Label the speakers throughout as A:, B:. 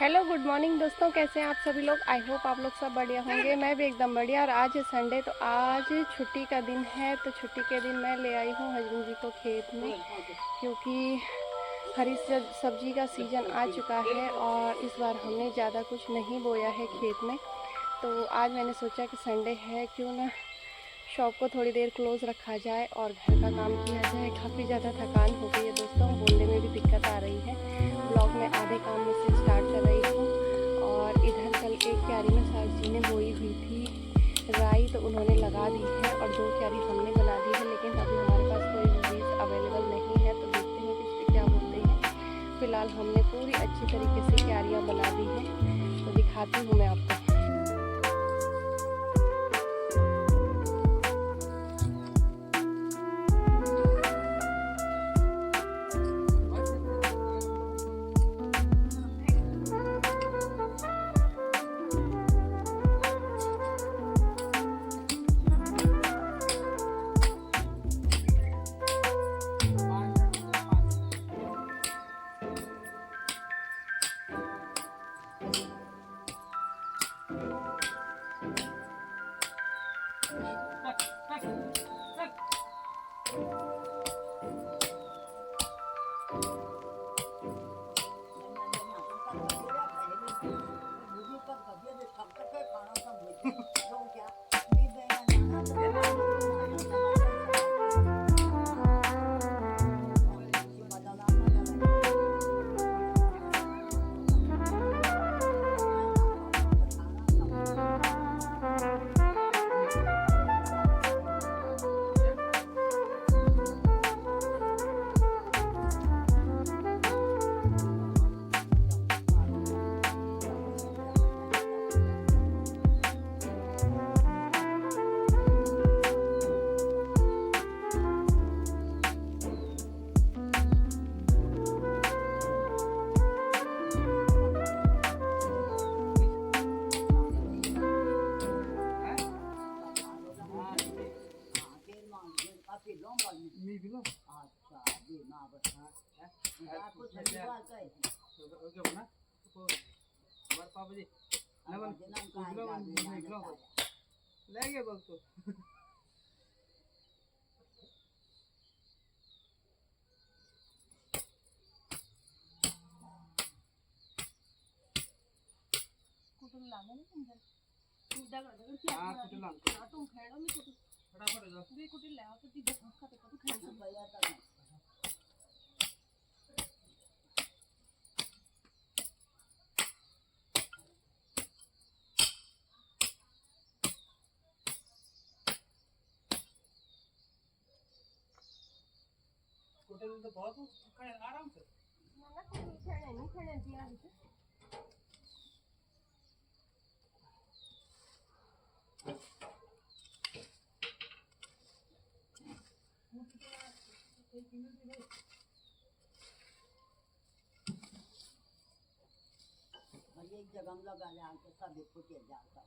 A: Hello good morning दोस्तों, कैसे हैं आप सभी लोग। आई होप आप लोग सब बढ़िया होंगे। मैं भी एकदम बढ़िया। और आज है संडे, तो आज छुट्टी का दिन है। तो छुट्टी के दिन मैं ले आई हूँ हस्बैंड जी को खेत में, क्योंकि हरी सब्जी का सीज़न आ चुका है और इस बार हमने ज़्यादा कुछ नहीं बोया है खेत में। तो आज मैंने सोचा कि संडे है, क्यों ना शॉप को थोड़ी देर क्लोज़ रखा जाए और घर का काम किया जाए। काफ़ी ज़्यादा थकान हो गई है दोस्तों, बोलने में भी दिक्कत आ रही है। ब्लॉग में आधे काम में से स्टार्ट कर रही हूँ। और इधर कल एक क्यारी में सास जी ने बोई हुई थी राई, तो उन्होंने लगा दी है और 2 क्यारी हमने बना दी है। लेकिन अभी हमारे पास कोई भी बीज अवेलेबल नहीं है, तो देखते हैं कि इस पर क्या बोलते हैं। फ़िलहाल हमने पूरी अच्छी तरीके से क्यारियाँ बना दी हैं, तो दिखाती हूँ मैं आपको।
B: तो बहुत आराम से एक जगह हम लगा ले आके सब एक फुटे जाता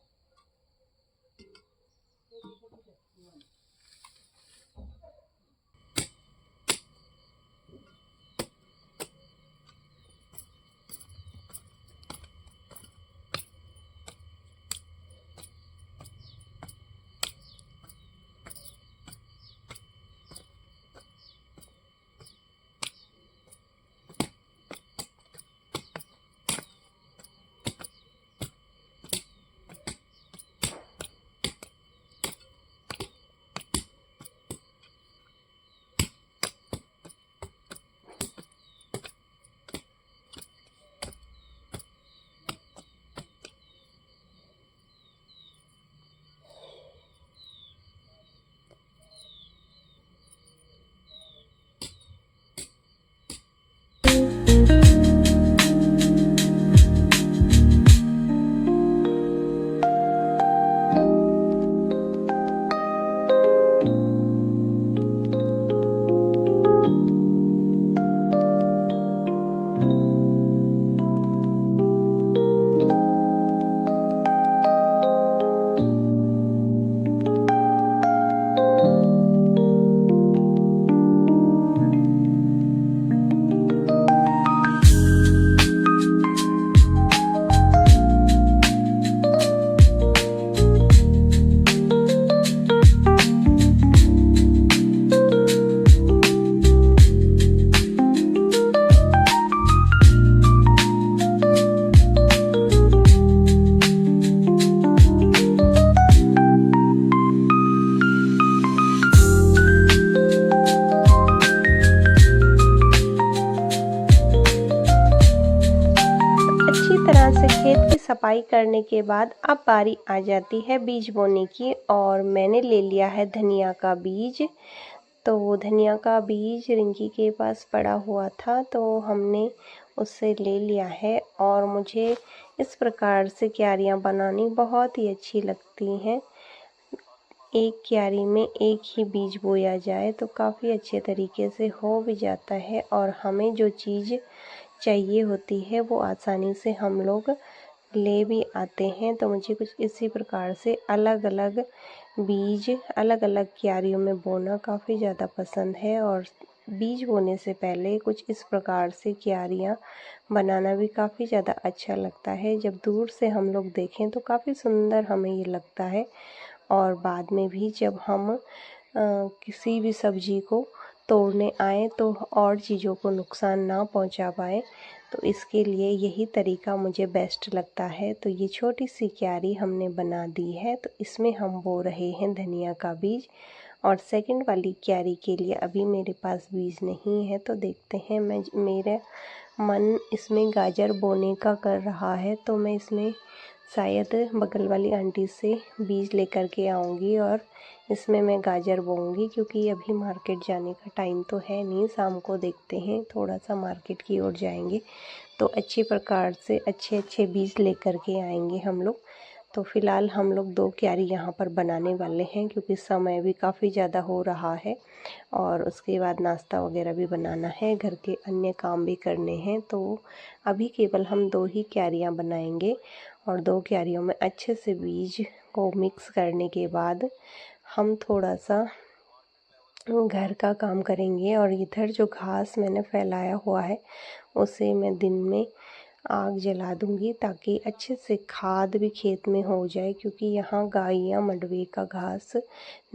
A: अच्छी तरह से खेत की सफाई करने के बाद अब बारी आ जाती है बीज बोने की। और मैंने ले लिया है धनिया का बीज। तो धनिया का बीज रिंकी के पास पड़ा हुआ था तो हमने उससे ले लिया है। और मुझे इस प्रकार से क्यारियाँ बनानी बहुत ही अच्छी लगती हैं। एक क्यारी में एक ही बीज बोया जाए तो काफ़ी अच्छे तरीके से हो भी जाता है और हमें जो चीज़ चाहिए होती है वो आसानी से हम लोग ले भी आते हैं। तो मुझे कुछ इसी प्रकार से अलग अलग बीज अलग अलग क्यारियों में बोना काफ़ी ज़्यादा पसंद है। और बीज बोने से पहले कुछ इस प्रकार से क्यारियाँ बनाना भी काफ़ी ज़्यादा अच्छा लगता है। जब दूर से हम लोग देखें तो काफ़ी सुंदर हमें ये लगता है। और बाद में भी जब हम किसी भी सब्जी को तोड़ने आए तो और चीज़ों को नुकसान ना पहुंचा पाए, तो इसके लिए यही तरीका मुझे बेस्ट लगता है। तो ये छोटी सी क्यारी हमने बना दी है तो इसमें हम बो रहे हैं धनिया का बीज। और सेकंड वाली क्यारी के लिए अभी मेरे पास बीज नहीं है तो देखते हैं। मेरा मन इसमें गाजर बोने का कर रहा है तो मैं इसमें शायद बगल वाली आंटी से बीज लेकर के आऊँगी और इसमें मैं गाजर बोऊंगी। क्योंकि अभी मार्केट जाने का टाइम तो है नहीं, शाम को देखते हैं थोड़ा सा मार्केट की ओर जाएंगे तो अच्छी प्रकार से अच्छे अच्छे बीज लेकर के आएंगे हम लोग। तो फ़िलहाल हम लोग 2 क्यारी यहाँ पर बनाने वाले हैं क्योंकि समय भी काफ़ी ज़्यादा हो रहा है और उसके बाद नाश्ता वगैरह भी बनाना है, घर के अन्य काम भी करने हैं। तो अभी केवल हम 2 ही क्यारियाँ बनाएंगे और 2 क्यारियों में अच्छे से बीज को मिक्स करने के बाद हम थोड़ा सा घर का काम करेंगे। और इधर जो घास मैंने फैलाया हुआ है उसे मैं दिन में आग जला दूंगी ताकि अच्छे से खाद भी खेत में हो जाए। क्योंकि यहाँ गायें मंडवे का घास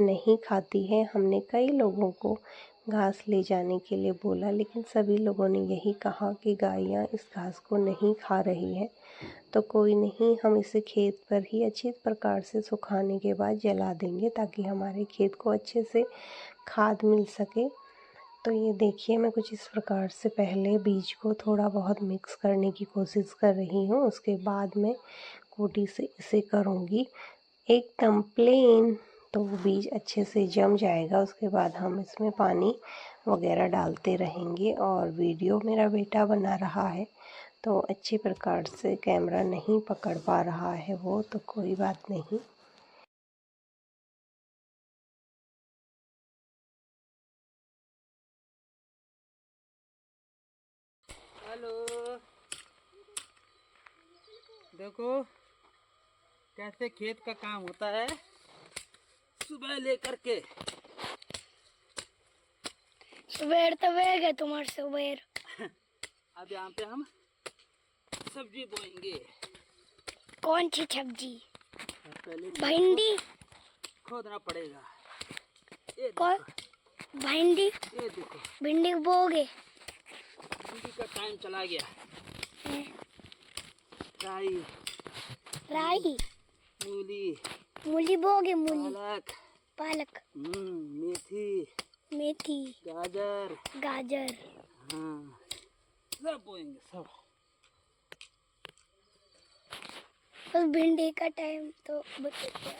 A: नहीं खाती हैं। हमने कई लोगों को घास ले जाने के लिए बोला लेकिन सभी लोगों ने यही कहा कि गायें इस घास को नहीं खा रही हैं। तो कोई नहीं, हम इसे खेत पर ही अच्छी प्रकार से सुखाने के बाद जला देंगे ताकि हमारे खेत को अच्छे से खाद मिल सके। तो ये देखिए मैं कुछ इस प्रकार से पहले बीज को थोड़ा बहुत मिक्स करने की कोशिश कर रही हूँ। उसके बाद मैं कूटी से इसे करूँगी एकदम प्लेन, तो वो बीज अच्छे से जम जाएगा। उसके बाद हम इसमें पानी वगैरह डालते रहेंगे। और वीडियो मेरा बेटा बना रहा है तो अच्छी प्रकार से कैमरा नहीं पकड़ पा रहा है वो, तो कोई बात नहीं।
B: हेलो, देखो कैसे खेत का काम होता है सुबह लेकर के।
C: सुबेर तो बह गए तुम्हारे सुबेर।
B: अब यहाँ पे हम सब्जी बोएंगे।
C: कौन सी सब्जी?
B: पहले
C: भिंडी।
B: खोदना पड़ेगा। ये
C: कौन?
B: देखो,
C: भिंडी।
B: ये देखो
C: भिंडी बोगे?
B: भिंडी का टाइम चला गया। राई,
C: राई।
B: मूली,
C: मूली बोगे? मूली,
B: पालक,
C: पालक,
B: मेथी,
C: मेथी,
B: गाजर,
C: गाजर।
B: हाँ सब बोएंगे सब।
C: बस भिंडी का टाइम तो बच गया।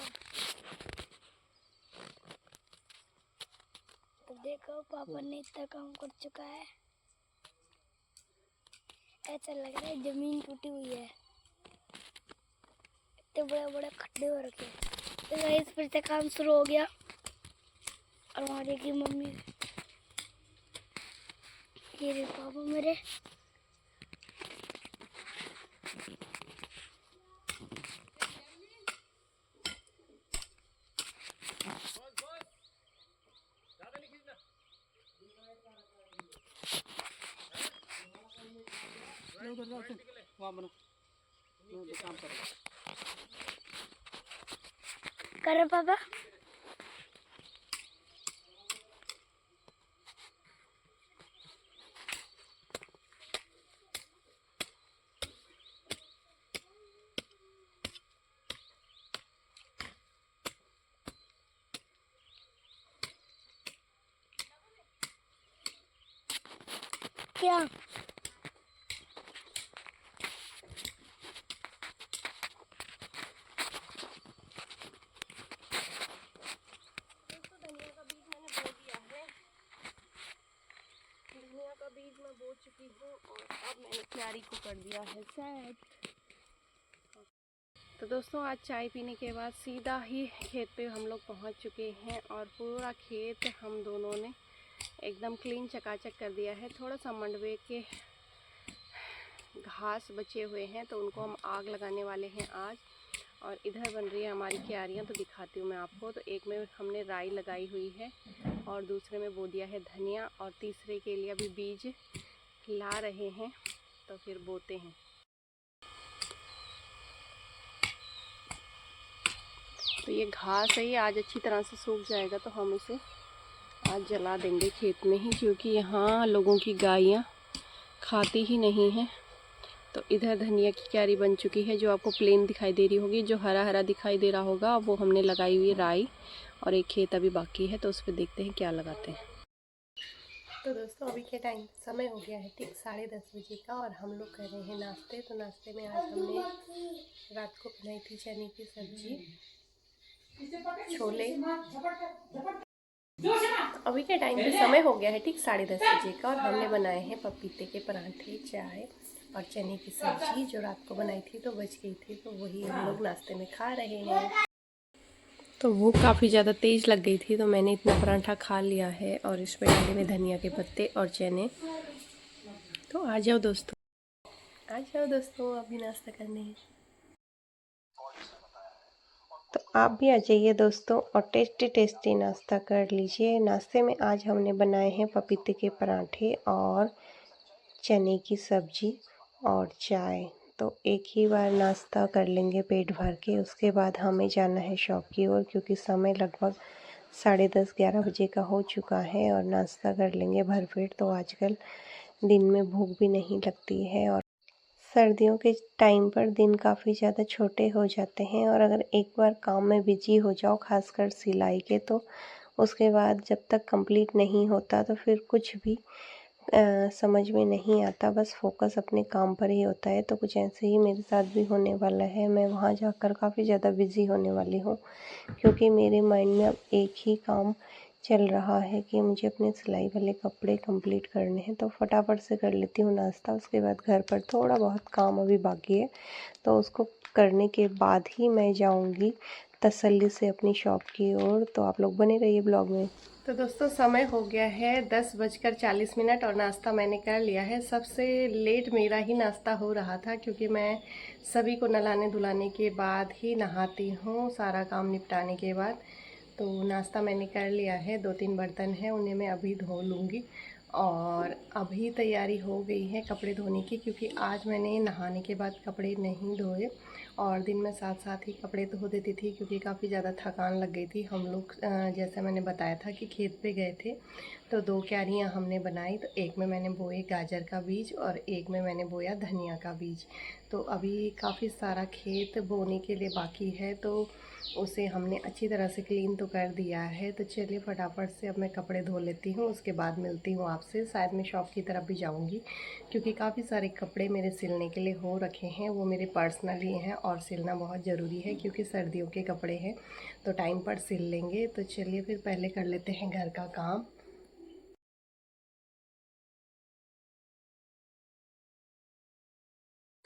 C: तो देखो पापा ने इतना काम कर चुका है। ऐसा लग रहा है जमीन टूटी हुई है, इतने बड़े बड़े खड्डे हो रखे हैं। तो गाइस फिर से काम शुरू हो गया और वहाँ देखिए मम्मी, ये रे पापा मेरे।
B: वहाँ बनो, काम करो।
C: करो पापा। क्या?
A: तैयारी को कर दिया है सेट। तो दोस्तों आज चाय पीने के बाद सीधा ही खेत पे हम लोग पहुंच चुके हैं और पूरा खेत हम दोनों ने एकदम क्लीन चकाचक कर दिया है। थोड़ा सा मंडवे के घास बचे हुए हैं तो उनको हम आग लगाने वाले हैं आज। और इधर बन रही है हमारी क्यारियाँ, तो दिखाती हूँ मैं आपको। तो एक में हमने राई लगाई हुई है और दूसरे में बो दिया है धनिया, और तीसरे के लिए अभी बीज ला रहे हैं तो फिर बोते हैं। तो ये घास है, ये आज अच्छी तरह से सूख जाएगा तो हम इसे आज जला देंगे खेत में ही, क्योंकि यहाँ लोगों की गायें खाती ही नहीं हैं। तो इधर धनिया की क्यारी बन चुकी है जो आपको प्लेन दिखाई दे रही होगी। जो हरा हरा दिखाई दे रहा होगा वो हमने लगाई हुई राई, और एक खेत अभी बाकी है तो उस पर देखते हैं क्या लगाते हैं। तो दोस्तों अभी के टाइम समय हो गया है ठीक 10:30 बजे का, और हम लोग कर रहे हैं नाश्ते। तो नाश्ते में आज हमने रात को बनाई थी चने की सब्जी, छोले। तो अभी के टाइम पे समय हो गया है ठीक 10:30 बजे का, और हमने बनाए हैं पपीते के परांठे, चाय और चने की सब्जी जो रात को बनाई थी तो बच गई थी, तो वही हम लोग नाश्ते में खा रहे हैं। तो वो काफ़ी ज़्यादा तेज़ लग गई थी तो मैंने इतना परांठा खा लिया है, और इसमें डाले हुए धनिया के पत्ते और चने। तो आ जाओ दोस्तों, आ जाओ दोस्तों, अभी नाश्ता करने हैं। तो आप भी आ जाइए दोस्तों और टेस्टी टेस्टी नाश्ता कर लीजिए। नाश्ते में आज हमने बनाए हैं पपीते के परांठे और चने की सब्जी और चाय। तो एक ही बार नाश्ता कर लेंगे पेट भर के, उसके बाद हमें जाना है शॉप की ओर, क्योंकि समय लगभग 10:30-11 बजे का हो चुका है, और नाश्ता कर लेंगे भरपेट। तो आजकल दिन में भूख भी नहीं लगती है, और सर्दियों के टाइम पर दिन काफ़ी ज़्यादा छोटे हो जाते हैं, और अगर एक बार काम में बिजी हो जाओ, खासकर सिलाई के, तो उसके बाद जब तक कंप्लीट नहीं होता तो फिर कुछ भी समझ में नहीं आता, बस फोकस अपने काम पर ही होता है। तो कुछ ऐसे ही मेरे साथ भी होने वाला है। मैं वहाँ जाकर काफ़ी ज़्यादा बिज़ी होने वाली हूँ, क्योंकि मेरे माइंड में अब एक ही काम चल रहा है कि मुझे अपने सिलाई वाले कपड़े कंप्लीट करने हैं। तो फटाफट से कर लेती हूँ नाश्ता, उसके बाद घर पर थोड़ा बहुत काम अभी बाकी है तो उसको करने के बाद ही मैं जाऊँगी तसल्ली से अपनी शॉप की ओर। तो आप लोग बने रहिए ब्लॉग में। तो दोस्तों समय हो गया है 10:40 और नाश्ता मैंने कर लिया है। सबसे लेट मेरा ही नाश्ता हो रहा था, क्योंकि मैं सभी को नहलाने धुलाने के बाद ही नहाती हूँ, सारा काम निपटाने के बाद। तो नाश्ता मैंने कर लिया है, 2-3 बर्तन हैं उन्हें मैं अभी धो लूँगी, और अभी तैयारी हो गई है कपड़े धोने की, क्योंकि आज मैंने नहाने के बाद कपड़े नहीं धोए, और दिन में साथ साथ ही कपड़े धो देती थी, क्योंकि काफ़ी ज़्यादा थकान लग गई थी। हम लोग जैसे मैंने बताया था कि खेत पे गए थे तो 2 क्यारियाँ हमने बनाई। तो एक में मैंने बोए गाजर का बीज और एक में मैंने बोया धनिया का बीज। तो अभी काफ़ी सारा खेत बोने के लिए बाकी है, तो उसे हमने अच्छी तरह से क्लीन तो कर दिया है। तो चलिए फटाफट से अब मैं कपड़े धो लेती हूँ, उसके बाद मिलती हूँ आपसे। शायद मैं शॉप की तरफ भी जाऊँगी, क्योंकि काफ़ी सारे कपड़े मेरे सिलने के लिए हो रखे हैं, वो मेरे पर्सनली हैं और सिलना बहुत ज़रूरी है, क्योंकि सर्दियों के कपड़े हैं तो टाइम पर सिल लेंगे। तो चलिए फिर पहले कर लेते हैं घर का काम।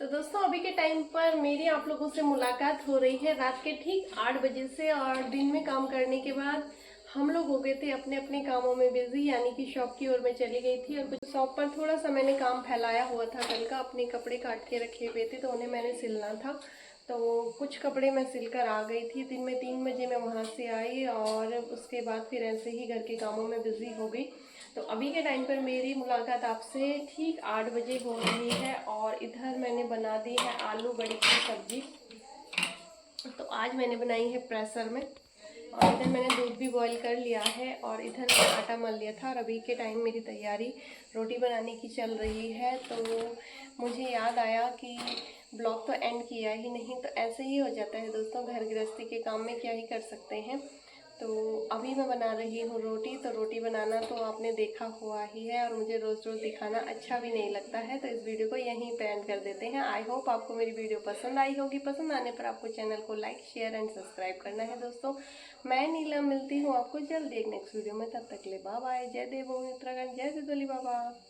A: तो दोस्तों अभी के टाइम पर मेरी आप लोगों से मुलाकात हो रही है रात के ठीक 8 बजे से, और दिन में काम करने के बाद हम लोग हो गए थे अपने अपने कामों में बिजी, यानी कि शॉप की ओर मैं चली गई थी। और कुछ शॉप पर थोड़ा सा मैंने काम फैलाया हुआ था कल का, अपने कपड़े काट के रखे हुए थे तो उन्हें मैंने सिलना था। तो कुछ कपड़े मैं सिलकर आ गई थी। दिन में 3 बजे मैं वहाँ से आई, और उसके बाद फिर ऐसे ही घर के कामों में बिजी हो गई। तो अभी के टाइम पर मेरी मुलाकात आपसे ठीक 8 बजे हो रही है, और इधर मैंने बना दी है आलू बड़ी की सब्जी। तो आज मैंने बनाई है प्रेशर में, और इधर मैंने दूध भी बॉईल कर लिया है, और इधर मैंने आटा मल लिया था। और अभी के टाइम मेरी तैयारी रोटी बनाने की चल रही है। तो मुझे याद आया कि ब्लॉग तो एंड किया ही नहीं, तो ऐसे ही हो जाता है दोस्तों, घर गृहस्थी के काम में क्या ही कर सकते हैं। तो अभी मैं बना रही हूँ रोटी। तो रोटी बनाना तो आपने देखा हुआ ही है, और मुझे रोज़ रोज़ दिखाना अच्छा भी नहीं लगता है, तो इस वीडियो को यहीं पे एंड कर देते हैं। आई होप आपको मेरी वीडियो पसंद आई होगी। पसंद आने पर आपको चैनल को लाइक, शेयर एंड सब्सक्राइब करना है दोस्तों। मैं नीलम मिलती हूँ आपको जल्द एक नेक्स्ट वीडियो में, तब तक के लिए बाय बाय। जय देवभूमि उत्तराखंड, जय सिद्धोली बाबा।